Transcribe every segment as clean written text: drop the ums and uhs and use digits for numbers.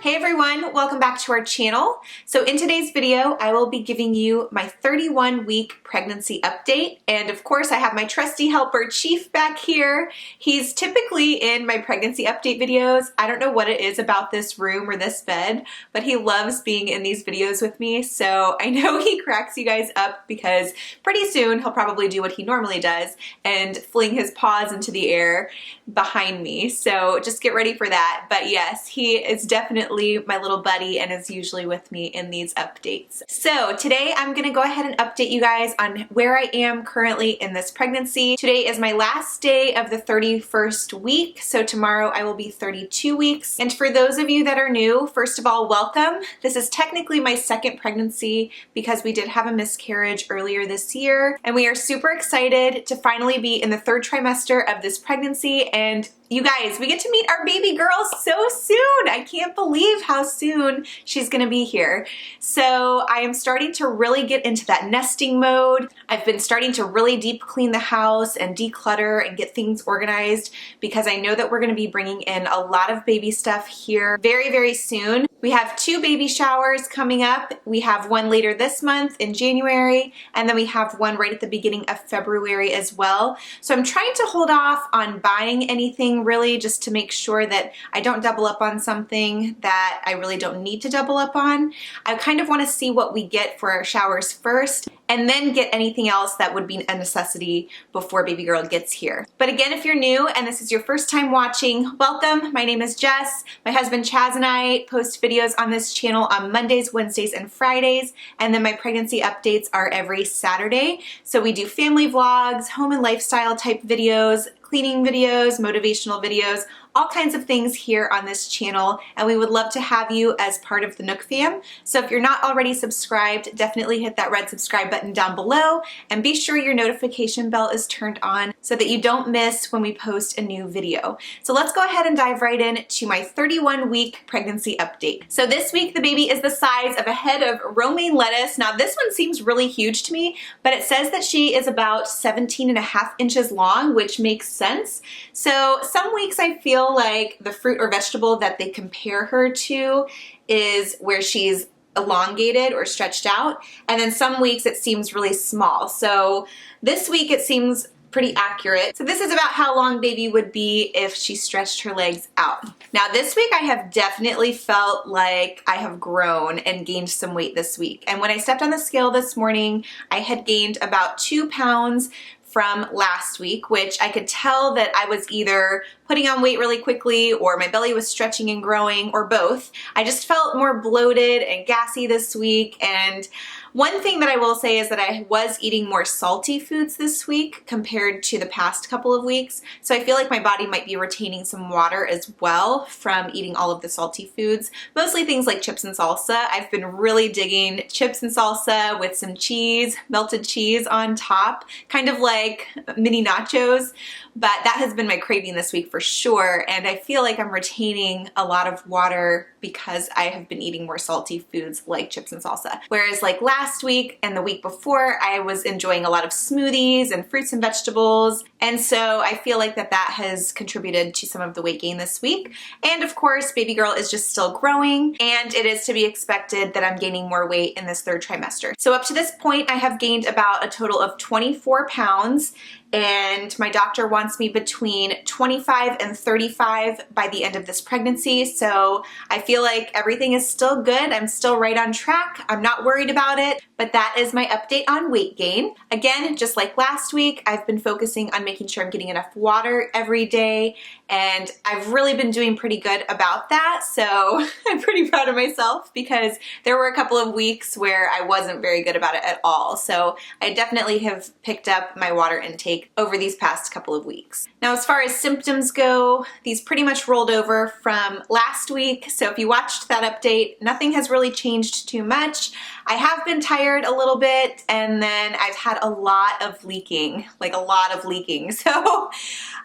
Hey everyone, welcome back to our channel. So in today's video, I will be giving you my 31-week pregnancy update. And of course, I have my trusty helper, Chief, back here. He's typically in my pregnancy update videos. I don't know what it is about this room or this bed, but he loves being in these videos with me. So I know he cracks you guys up because pretty soon he'll probably do what he normally does and fling his paws into the air behind me. So just get ready for that. But yes, he is definitely my little buddy and is usually with me in these updates. So today I'm gonna go ahead and update you guys on where I am currently in this pregnancy. Today is my last day of the 31st week, so tomorrow I will be 32 weeks. And for those of you that are new, first of all, welcome. This is technically my second pregnancy because we did have a miscarriage earlier this year, and we are super excited to finally be in the third trimester of this pregnancy. And you guys, we get to meet our baby girl so soon. I can't believe how soon she's gonna be here. So I am starting to really get into that nesting mode. I've been starting to really deep clean the house and declutter and get things organized because I know that we're gonna be bringing in a lot of baby stuff here very, very soon. We have 2 baby showers coming up. We have one later this month in January, and then we have one right at the beginning of February as well. So I'm trying to hold off on buying anything really, just to make sure that I don't double up on something that I really don't need to double up on. I kind of want to see what we get for our showers first, and then get anything else that would be a necessity before baby girl gets here. But again, if you're new and this is your first time watching, welcome. My name is Jess. My husband Chaz and I post videos on this channel on Mondays, Wednesdays, and Fridays, and then my pregnancy updates are every Saturday. So we do family vlogs, home and lifestyle type videos, cleaning videos, motivational videos, all kinds of things here on this channel, and we would love to have you as part of the Nook Fam. So if you're not already subscribed, definitely hit that red subscribe button down below and be sure your notification bell is turned on so that you don't miss when we post a new video. So let's go ahead and dive right in to my 31-week pregnancy update. So this week the baby is the size of a head of romaine lettuce. Now this one seems really huge to me, but it says that she is about 17.5 inches long, which makes sense. So some weeks I feel like the fruit or vegetable that they compare her to is where she's elongated or stretched out, and then some weeks it seems really small. So this week it seems pretty accurate. So this is about how long baby would be if she stretched her legs out. Now this week I have definitely felt like I have grown and gained some weight this week. And when I stepped on the scale this morning, I had gained about 2 pounds from last week, which I could tell that I was either putting on weight really quickly or my belly was stretching and growing, or both. I just felt more bloated and gassy this week. And one thing that I will say is that I was eating more salty foods this week compared to the past couple of weeks. So I feel like my body might be retaining some water as well from eating all of the salty foods, mostly things like chips and salsa. I've been really digging chips and salsa with some cheese, melted cheese on top, kind of like mini nachos. But that has been my craving this week for sure, and I feel like I'm retaining a lot of water because I have been eating more salty foods like chips and salsa. Whereas like last week and the week before, I was enjoying a lot of smoothies and fruits and vegetables, and so I feel like that has contributed to some of the weight gain this week. And of course, baby girl is just still growing, and it is to be expected that I'm gaining more weight in this third trimester. So up to this point, I have gained about a total of 24 pounds, and my doctor wants me between 25 and 35 by the end of this pregnancy. So I feel like everything is still good. I'm still right on track. I'm not worried about it, but that is my update on weight gain. Again, just like last week, I've been focusing on making sure I'm getting enough water every day, and I've really been doing pretty good about that. So I'm pretty proud of myself because there were a couple of weeks where I wasn't very good about it at all. So I definitely have picked up my water intake over these past couple of weeks. Now, as far as symptoms go, these pretty much rolled over from last week. So if you watched that update, nothing has really changed too much. I have been tired a little bit, and then I've had a lot of leaking, like a lot of leaking. So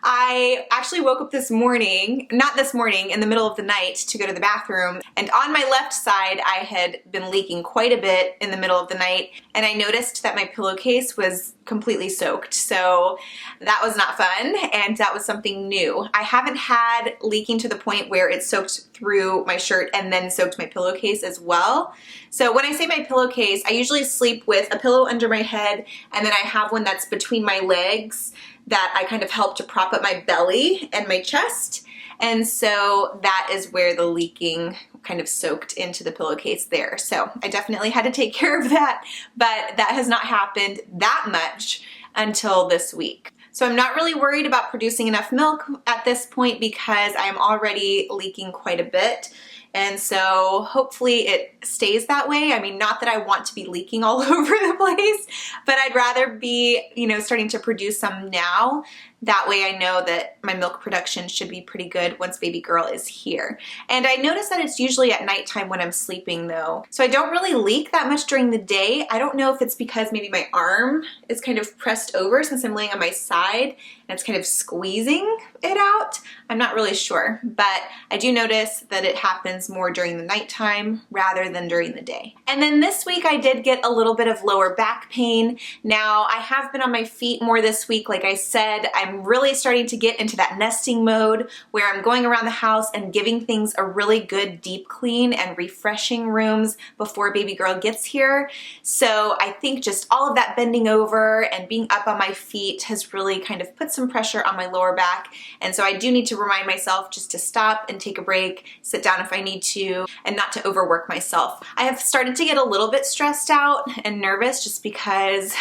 I actually woke up this morning, not this morning, in the middle of the night to go to the bathroom, and on my left side I had been leaking quite a bit in the middle of the night, and I noticed that my pillowcase was completely soaked. So that was not fun, and that was something new. I haven't had leaking to the point where it soaked through my shirt and then soaked my pillowcase as well. So when I say my pillowcase, I usually sleep with a pillow under my head, and then I have one that's between my legs that I kind of help to prop up my belly and my chest. And so that is where the leaking kind of soaked into the pillowcase there. So I definitely had to take care of that, but that has not happened that much until this week. So I'm not really worried about producing enough milk at this point because I'm already leaking quite a bit. And so hopefully it stays that way. I mean, not that I want to be leaking all over the place, but I'd rather be, starting to produce some now. That way I know that my milk production should be pretty good once baby girl is here. And I notice that it's usually at nighttime when I'm sleeping though. So I don't really leak that much during the day. I don't know if it's because maybe my arm is kind of pressed over since I'm laying on my side and it's kind of squeezing it out. I'm not really sure, but I do notice that it happens more during the nighttime rather than during the day. And then this week I did get a little bit of lower back pain. Now I have been on my feet more this week. Like I said, I'm really starting to get into that nesting mode where I'm going around the house and giving things a really good deep clean and refreshing rooms before baby girl gets here. So I think just all of that bending over and being up on my feet has really kind of put some pressure on my lower back. And so I do need to remind myself just to stop and take a break, sit down if I need to, and not to overwork myself. I have started to get a little bit stressed out and nervous just because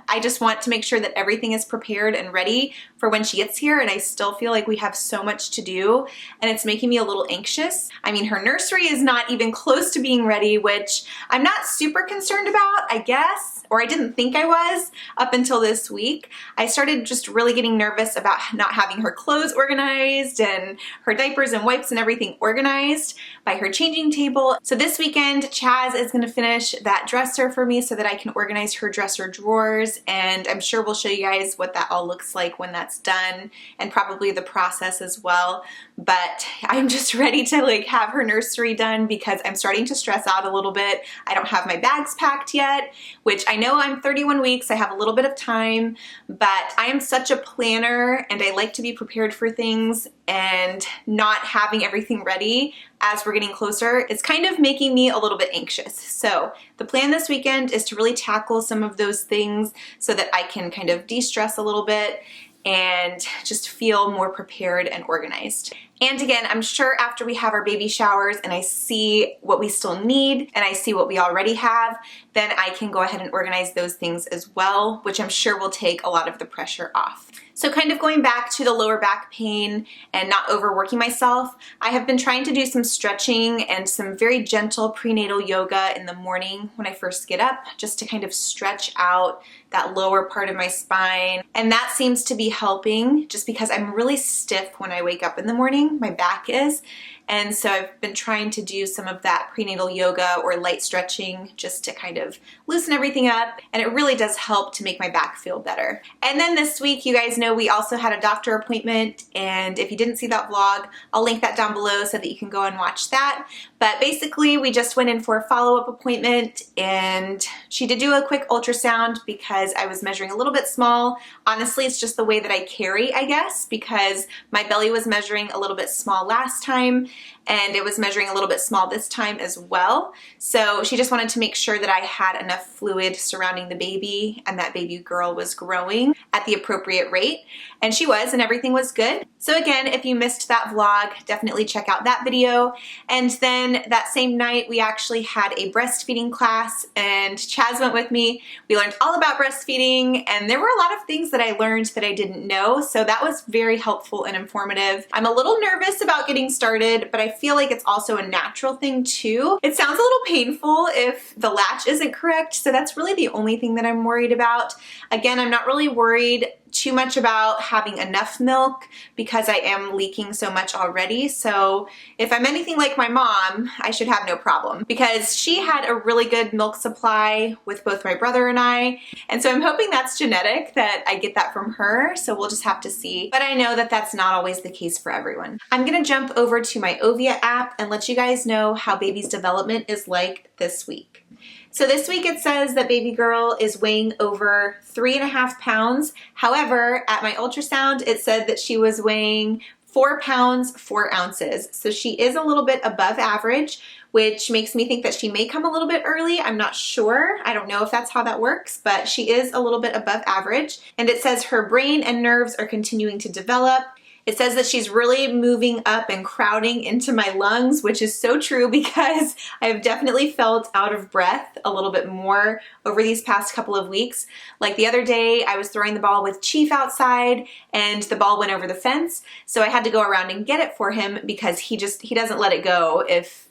I just want to make sure that everything is prepared and ready for when she gets here, and I still feel like we have so much to do and it's making me a little anxious. I mean, her nursery is not even close to being ready, which I'm not super concerned about, I guess, or I didn't think I was up until this week. I started just really getting nervous about not having her clothes organized and her diapers and wipes and everything organized by her changing table. So this weekend, Chaz is gonna finish that dresser for me so that I can organize her dresser drawers, and I'm sure we'll show you guys what that all looks like when that's done, and probably the process as well. But I'm just ready to have her nursery done because I'm starting to stress out a little bit. I don't have my bags packed yet, which I know I'm 31 weeks, I have a little bit of time, but I am such a planner and I like to be prepared for things, and not having everything ready as we're getting closer, it's kind of making me a little bit anxious. So the plan this weekend is to really tackle some of those things so that I can kind of de-stress a little bit and just feel more prepared and organized. And again, I'm sure after we have our baby showers and I see what we still need and I see what we already have, then I can go ahead and organize those things as well, which I'm sure will take a lot of the pressure off. So kind of going back to the lower back pain and not overworking myself, I have been trying to do some stretching and some very gentle prenatal yoga in the morning when I first get up, just to kind of stretch out that lower part of my spine. And that seems to be helping just because I'm really stiff when I wake up in the morning, my back is. And so I've been trying to do some of that prenatal yoga or light stretching just to kind of loosen everything up. And it really does help to make my back feel better. And then this week, you guys know we also had a doctor appointment. And if you didn't see that vlog, I'll link that down below so that you can go and watch that. But basically, we just went in for a follow-up appointment, and she did do a quick ultrasound because I was measuring a little bit small. Honestly, it's just the way that I carry, I guess, because my belly was measuring a little bit small last time, and it was measuring a little bit small this time as well. So she just wanted to make sure that I had enough fluid surrounding the baby and that baby girl was growing at the appropriate rate. And she was, and everything was good. So again, if you missed that vlog, definitely check out that video. And then that same night, we actually had a breastfeeding class, and Chaz went with me. We learned all about breastfeeding, and there were a lot of things that I learned that I didn't know. So that was very helpful and informative. I'm a little nervous about getting started, but I feel like it's also a natural thing too. It sounds a little painful if the latch isn't correct, so that's really the only thing that I'm worried about. Again, I'm not really worried too much about having enough milk because I am leaking so much already. So if I'm anything like my mom, I should have no problem because she had a really good milk supply with both my brother and I. And so I'm hoping that's genetic, that I get that from her. So we'll just have to see. But I know that that's not always the case for everyone. I'm gonna jump over to my Ovia app and let you guys know how baby's development is like this week. So this week it says that baby girl is weighing over 3.5 pounds. However, at my ultrasound, it said that she was weighing 4 pounds, 4 ounces. So she is a little bit above average, which makes me think that she may come a little bit early. I'm not sure. I don't know if that's how that works, but she is a little bit above average. And it says her brain and nerves are continuing to develop. It says that she's really moving up and crowding into my lungs, which is so true because I have definitely felt out of breath a little bit more over these past couple of weeks. Like the other day, I was throwing the ball with Chief outside and the ball went over the fence. So I had to go around and get it for him because he doesn't let it go if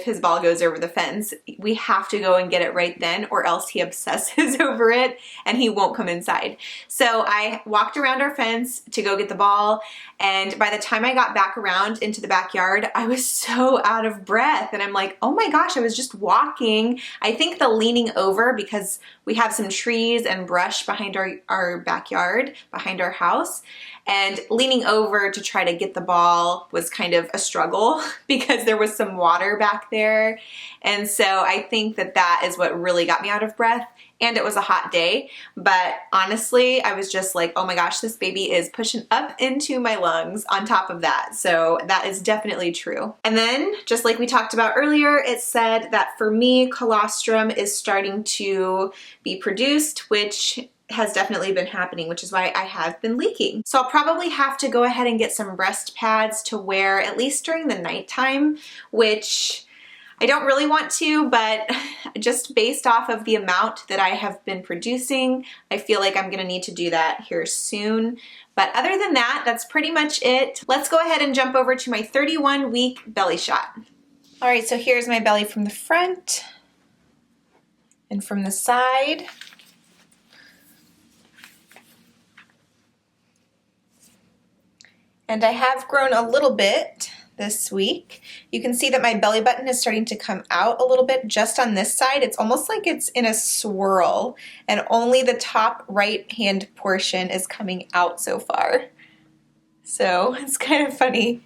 his ball goes over the fence. We have to go and get it right then or else he obsesses over it and he won't come inside. So I walked around our fence to go get the ball, and by the time I got back around into the backyard, I was so out of breath and I'm like, oh my gosh, I was just walking. I think the leaning over, because we have some trees and brush behind our backyard, behind our house, and leaning over to try to get the ball was kind of a struggle because there was some water back there. And so I think that that is what really got me out of breath. And it was a hot day, but honestly, I was just like, oh my gosh, this baby is pushing up into my lungs on top of that. So that is definitely true. And then, just like we talked about earlier, it said that for me, colostrum is starting to be produced, which has definitely been happening, which is why I have been leaking. So I'll probably have to go ahead and get some breast pads to wear at least during the nighttime, which I don't really want to, but just based off of the amount that I have been producing, I feel like I'm gonna need to do that here soon. But other than that, that's pretty much it. Let's go ahead and jump over to my 31-week belly shot. All right, so here's my belly from the front and from the side. And I have grown a little bit this week. You can see that my belly button is starting to come out a little bit just on this side. It's almost like it's in a swirl and only the top right hand portion is coming out so far. So it's kind of funny.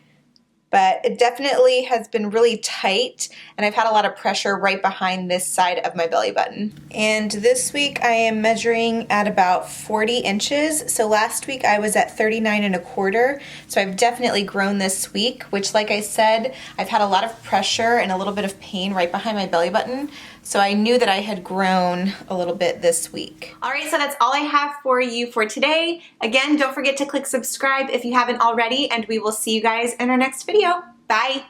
But it definitely has been really tight and I've had a lot of pressure right behind this side of my belly button. And this week I am measuring at about 40 inches. So last week I was at 39.25. So I've definitely grown this week, which like I said, I've had a lot of pressure and a little bit of pain right behind my belly button. So I knew that I had grown a little bit this week. All right, so that's all I have for you for today. Again, don't forget to click subscribe if you haven't already, and we will see you guys in our next video. Bye.